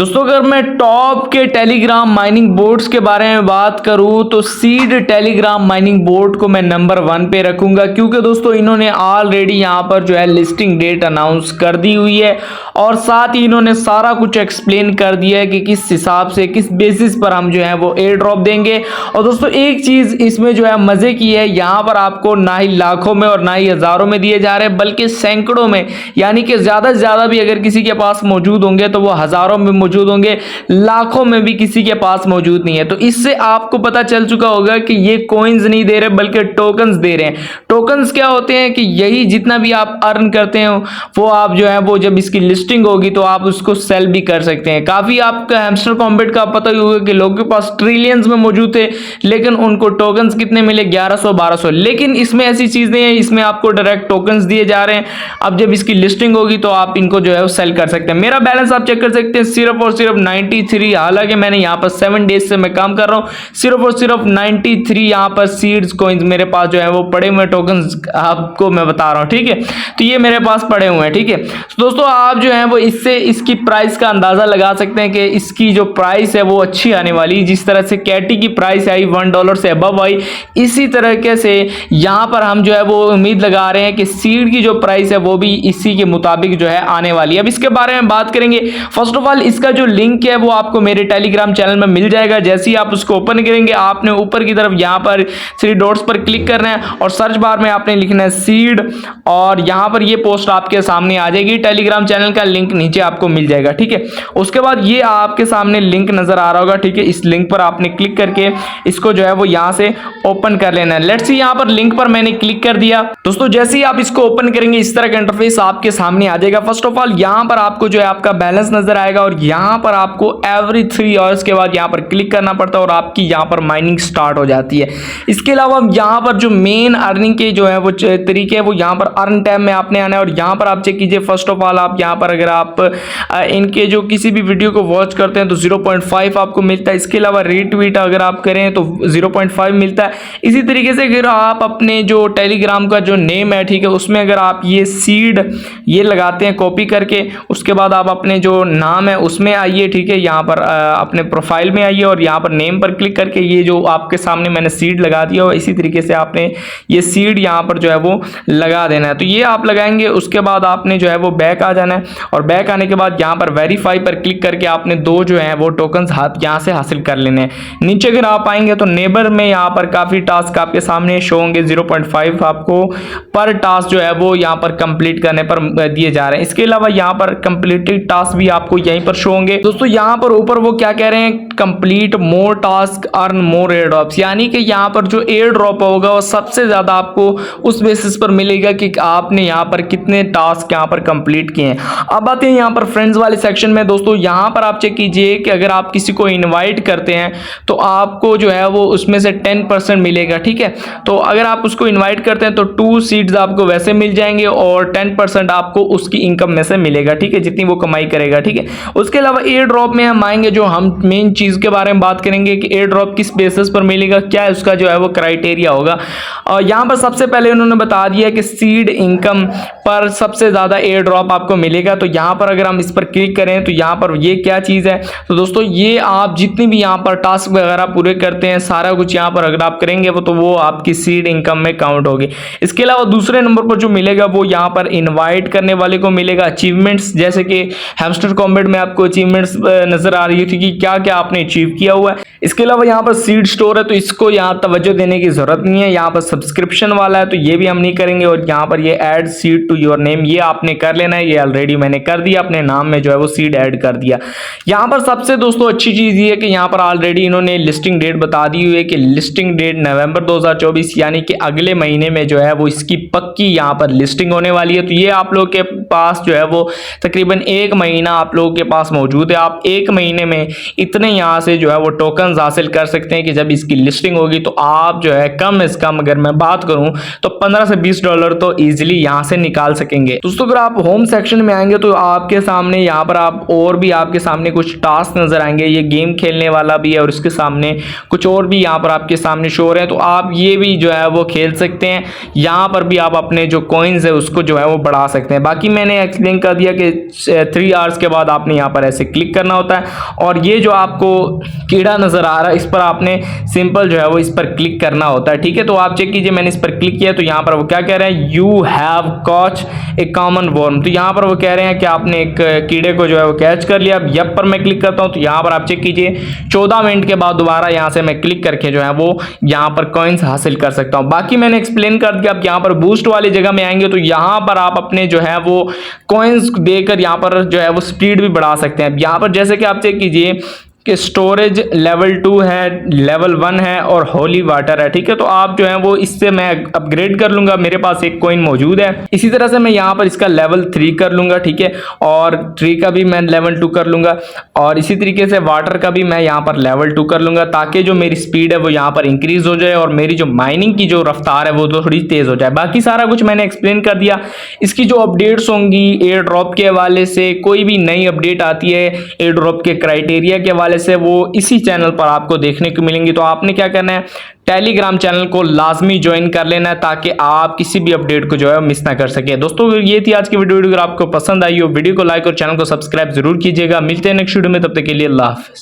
दोस्तों अगर मैं टॉप के टेलीग्राम माइनिंग बोर्ड्स के बारे में बात करूं तो सीड टेलीग्राम माइनिंग बोर्ड को मैं नंबर 1 पे रखूंगा, क्योंकि दोस्तों इन्होंने ऑलरेडी यहां पर जो है लिस्टिंग डेट अनाउंस कर दी हुई है और साथ ही इन्होंने सारा कुछ एक्सप्लेन कर दिया है कि किस हिसाब से किस बेसिस पर हम जो है वो एयर ड्रॉप देंगे। और दोस्तों एक चीज इसमें जो है मजे की है, यहां पर आपको ना ही लाखों में और ना ही हजारों में दिए जा रहे हैं बल्कि सैकड़ों में, यानी कि ज्यादा से ज्यादा भी अगर किसी के पास मौजूद होंगे तो वो हजारों में मौजूद होंगे, लाखों में भी किसी के पास मौजूद नहीं है। तो इससे आपको पता चल चुका होगा कि ये कॉइंस नहीं दे रहे बल्कि टोकन्स दे रहे हैं। टोकन्स क्या होते हैं कि यही जितना भी आप अर्न करते हैं वो आप जो है वो जब इसकी लिस्टिंग होगी तो आप उसको सेल भी कर सकते हैं। काफी आपका हैमस्टर कॉम्बैट का पता ही होगा कि लोगों के पास ट्रिलियंस में मौजूद थे लेकिन उनको टोकन्स कितने मिले, 1100-1200। लेकिन इसमें ऐसी चीज नहीं है, इसमें आपको डायरेक्ट टोकन्स दिए जा रहे हैं। अब जब इसकी लिस्टिंग होगी तो आप इनको जो है वो सेल कर सकते हैं। मेरा बैलेंस आप चेक कर सकते हैं, सिर्फ और सिर्फ 93। हालांकि मैंने यहाँ पर 7 डेज से मैं काम कर रहा हूँ, सिर्फ और सिर्फ 93 यहाँ पर सीड्स कॉइंस मेरे पास जो है वो पड़े हुए टोकन्स आपको मैं बता रहा हूँ। ठीक है, तो ये मेरे पास पड़े हुए हैं। ठीक है, तो दोस्तों आप जो है वो इससे इसकी प्राइस का अंदाजा लगा सकते हैं कि इसकी जो प्राइस है वो अच्छी आने वाली। जिस तरह से कैटी की प्राइस आई $1 से अबव आई, इसी तरीके से यहाँ पर हम जो है वो उम्मीद लगा रहे हैं कि सीड की जो प्राइस है वो भी इसी के मुताबिक जो है आने वाली है। अब इसके बारे में बात करेंगे। फर्स्ट ऑफ ऑल इसका जो लिंक है वो आपको मेरे टेलीग्राम चैनल में मिल जाएगा। जैसे ही आप उसको ओपन करेंगे आपने ऊपर की तरफ यहाँ पर 3 डॉट्स पर क्लिक करना है और सर्च बार में आपने लिखना है सीड और यहाँ पर ये पोस्ट आपके सामने आ जाएगी। टेलीग्राम चैनल का लिंक नीचे आपको मिल जाएगा। ठीक है, उसके बाद ये आपके सामने लिंक नजर आ रहा होगा। ठीक है, इस लिंक पर आपने क्लिक करके इसको जो है वो यहाँ से ओपन कर लेना है। लेट्स सी, यहाँ पर लिंक पर मैंने क्लिक कर दिया। दोस्तों जैसे ही आप इसको ओपन करेंगे इस तरह का इंटरफेस आपके सामने आ जाएगा। फर्स्ट ऑफ ऑल यहाँ पर आपको जो है आपका बैलेंस नजर आएगा और यहाँ पर आपको एवरी 3 आवर्स के बाद यहाँ पर क्लिक करना पड़ता है और आपकी यहाँ पर माइनिंग स्टार्ट हो जाती है। इसके अलावा यहाँ पर जो मेन अर्निंग के जो है वो तरीके है वो यहाँ पर अर्न टैब में आपने आना है और यहाँ पर आप चेक कीजिए। फर्स्ट ऑफ ऑल आप यहाँ पर अगर आप इनके जो किसी भी वीडियो को वॉच करते हैं तो 0.5 आपको मिलता है। इसके अलावा रीट्वीट अगर आप करें तो 0.5 मिलता है। इसी तरीके से अगर आप अपने जो टेलीग्राम का जो नेम है, ठीक है, उसमें अगर आप ये सीड ये लगाते हैं कॉपी करके, उसके बाद आप अपने जो नाम है उसमें आइए। ठीक है, यहाँ पर अपने प्रोफाइल में आइए और यहाँ पर नेम पर क्लिक करके ये जो आपके सामने मैंने सीड लगा दिया और इसी तरीके से आपने ये सीड यहाँ पर जो है वो लगा देना है। तो ये आप लगाएंगे, उसके बाद आपने जो है वो बैक आ जाना है और बैक आने के बाद यहाँ पर वेरीफाई पर क्लिक करके आपने 2 जो है वो टोकन्स यहाँ से हासिल कर लेने हैं। नीचे अगर आप आएंगे तो नेबर में यहाँ पर काफी टास्क आपके सामने शो होंगे। 0.5 आपको पर टास्क जो है वो यहाँ पर कंप्लीट करने पर दिए जा रहे हैं। इसके अलावा यहाँ पर कंप्लीटेड टास्क भी आपको यहीं पर शो होंगे। दोस्तों यहाँ पर ऊपर वो क्या कह रहे हैं, complete more task earn more air drops, यानी कि यहाँ पर जो एयर ड्रॉप होगा वो सबसे ज्यादा आपको उस बेसिस पर मिलेगा कि आपने यहाँ पर कितने टास्क यहाँ पर कंप्लीट किए हैं। अब आते हैं यहाँ पर फ्रेंड्स वाले सेक्शन में। दोस्तों यहाँ पर आप चेक कीजिए कि अगर आप किसी को इनवाइट करते हैं तो आपको जो है वो उसमें से 10% मिलेगा। ठीक है, तो अगर आप उसको इनवाइट करते हैं तो 2 सीड्स आपको वैसे मिल जाएंगे और 10% आपको उसकी इनकम में से मिलेगा। ठीक है, जितनी वो कमाई करेगा। ठीक है, उसके अलावा एयर ड्रॉप में हम आएंगे, जो हम मेन चीज के बारे में बात करेंगे कि एयर ड्रॉप किस बेसिस पर मिलेगा, क्या है उसका जो है वो क्राइटेरिया होगा। और यहाँ पर सबसे पहले उन्होंने बता दिया कि सीड इनकम पर सबसे ज्यादा एयर ड्रॉप आपको मिलेगा। तो यहाँ पर अगर हम इस पर क्लिक करें तो यहाँ पर ये क्या चीज है, तो दोस्तों ये आप जितनी भी यहाँ पर टास्क वगैरह पूरे करते हैं सारा कुछ यहाँ पर अगर आप करेंगे वो तो वो आपकी सीड इनकम में काउंट होगी। इसके अलावा दूसरे नंबर पर जो मिलेगा वो यहाँ पर इनवाइट करने वाले को मिलेगा अचीवमेंट्स, जैसे कि हैमस्टर कॉम्बैट में आपको अचीवमेंट्स नजर आ रही थी कि क्या क्या आपने अचीव किया हुआ है। इसके अलावा यहाँ पर सीड स्टोर है तो इसको यहाँ तवज्जो देने की जरूरत नहीं है। यहाँ पर सब्सक्रिप्शन वाला है तो ये भी हम नहीं करेंगे और यहाँ पर ये add seed to your name ये आपने कर लेना है। ये ऑलरेडी मैंने कर दिया, अपने नाम में जो है वो सीड ऐड कर दिया। यहाँ पर सबसे दोस्तों अच्छी चीज ये है कि यहाँ पर ऑलरेडी इन्होंने लिस्टिंग डेट बता दी हुई है कि लिस्टिंग डेट नवंबर 2024, यानी कि अगले महीने में जो है वो इसकी पक्की यहाँ पर लिस्टिंग होने वाली है। तो ये आप लोग के पास जो है वो तकरीबन 1 महीना आप लोगों के पास मौजूद है। आप 1 महीने में इतने यहाँ से जो है वो टोकन हासिल कर सकते हैं कि जब इसकी लिस्टिंग होगी तो आप जो है कम से कम अगर मैं बात करूं तो 15 से 20 डॉलर तो इजीली यहां से निकाल सकेंगे। दोस्तों अगर आप होम सेक्शन में आएंगे तो आपके सामने यहां पर आप और भी आपके सामने कुछ टास्क नजर आएंगे, ये गेम खेलने वाला भी है और इसके सामने कुछ और भी यहां पर आपके सामने शो हो रहे हैं, तो आप ये भी जो है वो खेल सकते हैं। यहां पर भी आप अपने जो कॉइन्स है उसको जो है वो बढ़ा सकते हैं। बाकी मैंने एक्सप्लेन कर दिया कि 3 आवर्स के बाद आपने यहाँ पर ऐसे क्लिक करना होता है और ये जो आपको कीड़ा नजर आ रहा है इस पर आपने सिंपल जो है वो इस पर क्लिक करना होता है। ठीक है, तो आप चेक कीजिए, मैंने इस पर क्लिक किया तो यहाँ पर वो क्या कह रहे हैं, you have caught a common worm. तो यहाँ पर वो कह रहे हैं कि आपने एक कीड़े को जो है वो कैच कर लिया। अब यप पर मैं क्लिक करता हूँ तो यहाँ पर आप चेक कीजिए 14 मिनट के बाद दोबारा यहाँ से मैं क्लिक करके जो है वो यहाँ पर कॉइन्स हासिल कर सकता हूँ। बाकी मैंने एक्सप्लेन कर दिया। आप यहाँ पर बूस्ट वाली जगह में आएंगे तो यहाँ पर आप अपने जो है वो कॉइन्स देकर यहाँ पर जो है वो स्पीड भी बढ़ा सकते हैं। यहाँ पर जैसे कि आप चेक कीजिए कि स्टोरेज लेवल 2 है, लेवल 1 है और होली वाटर है। ठीक है, तो आप जो है वो इससे मैं अपग्रेड कर लूंगा, मेरे पास एक कॉइन मौजूद है। इसी तरह से मैं यहाँ पर इसका लेवल 3 कर लूंगा। ठीक है, और 3 का भी मैं लेवल 2 कर लूंगा और इसी तरीके से वाटर का भी मैं यहाँ पर लेवल 2 कर लूंगा ताकि जो मेरी स्पीड है वो यहाँ पर इंक्रीज हो जाए और मेरी जो माइनिंग की जो रफ्तार है वो तो थोड़ी तेज हो जाए। बाकी सारा कुछ मैंने एक्सप्लेन कर दिया। इसकी जो अपडेट्स होंगी एयर ड्रॉप के हवाले से, कोई भी नई अपडेट आती है एयर ड्रॉप के क्राइटेरिया के हवाले से, वो इसी चैनल पर आपको देखने को मिलेंगी। तो आपने क्या करना है, टेलीग्राम चैनल को लाजमी ज्वाइन कर लेना है ताकि आप किसी भी अपडेट को जो है मिस ना कर सके। दोस्तों ये थी आज की वीडियो। अगर आपको पसंद आई हो वीडियो को लाइक और चैनल को सब्सक्राइब जरूर कीजिएगा। मिलते हैं नेक्स्ट वीडियो में, तब तक के लिए अल्लाह हाफिज।